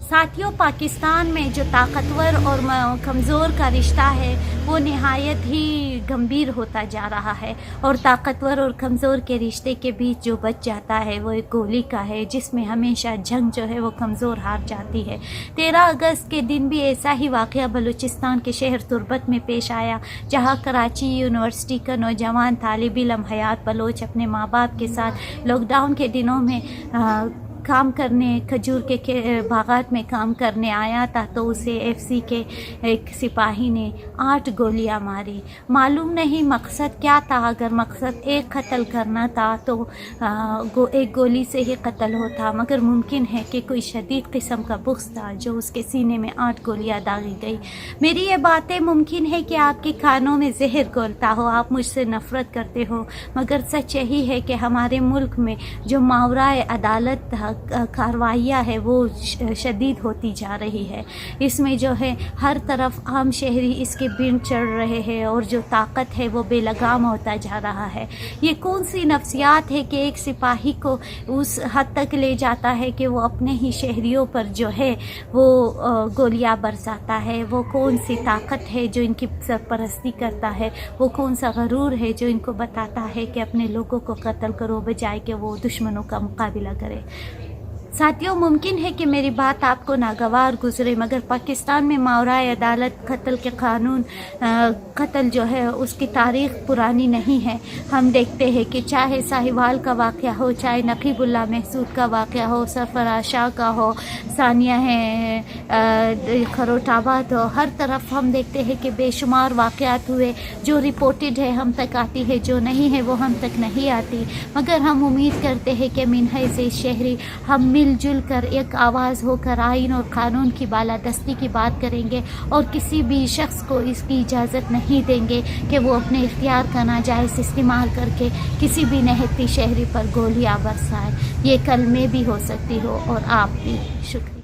साथियों, पाकिस्तान में जो ताकतवर और कमज़ोर का रिश्ता है वो नहायत ही गंभीर होता जा रहा है, और ताकतवर और कमज़ोर के रिश्ते के बीच जो बच जाता है वो एक गोली का है, जिसमें हमेशा जंग जो है वो कमज़ोर हार जाती है। 13 अगस्त के दिन भी ऐसा ही वाक़या बलूचिस्तान के शहर तुर्बत में पेश आया, जहां कराची यूनिवर्सिटी का नौजवान तालिब इल्म हयात बलोच अपने माँ बाप के साथ लॉकडाउन के दिनों में काम करने खजूर के बागात में काम करने आया था, तो उसे एफसी के एक सिपाही ने 8 गोलियां मारी। मालूम नहीं मकसद क्या था। अगर मकसद एक कत्ल करना था तो एक गोली से ही कत्ल होता, मगर मुमकिन है कि कोई शदीद किस्म का बुग़्ज़ था जो उसके सीने में 8 गोलियां दागी गई। मेरी ये बातें मुमकिन है कि आपके कानों में जहर घोलता हो, आप मुझसे नफ़रत करते हो, मगर सच यही है कि हमारे मुल्क में जो मावराए अदालत कार्रवाइयाँ है वो शदीद होती जा रही है। इसमें जो है हर तरफ आम शहरी इसके बिन चढ़ रहे हैं, और जो ताकत है वो बेलगाम होता जा रहा है। ये कौन सी नफ्सियात है कि एक सिपाही को उस हद तक ले जाता है कि वो अपने ही शहरियों पर जो है वो गोलियां बरसाता है? वो कौन सी ताकत है जो इनकी सरपरस्ती करता है? वो कौन सा गरूर है जो इनको बताता है कि अपने लोगों को कत्ल करो बजाय कि वो दुश्मनों का मुकाबला करे? साथियों, मुमकिन है कि मेरी बात आपको नागवार गुजरे, मगर पाकिस्तान में मावराए अदालत कत्ल के कानून कत्ल जो है उसकी तारीख़ पुरानी नहीं है। हम देखते हैं कि चाहे साहिवाल का वाक़या हो, चाहे नकीबुल्लाह महसूद का वाक़या हो, सरफराज शाह का हो, सानिया है खरोटाबाद हो, हर तरफ हम देखते हैं कि बेशुमार वाक़यात हुए। जो रिपोर्टेड है हम तक आती है, जो नहीं है वो हम तक नहीं आती, मगर हम उम्मीद करते हैं कि मिनहे से शहरी हम मिलजुल कर एक आवाज़ होकर आइन और कानून की बालादस्ती की बात करेंगे, और किसी भी शख्स को इसकी इजाज़त नहीं देंगे कि वो अपने इख्तियार का नाजायज़ इस्तेमाल करके किसी भी निहत्ती शहरी पर गोलियां बरसाए। ये कल मैं भी हो सकती हो और आप भी। शुक्रिया।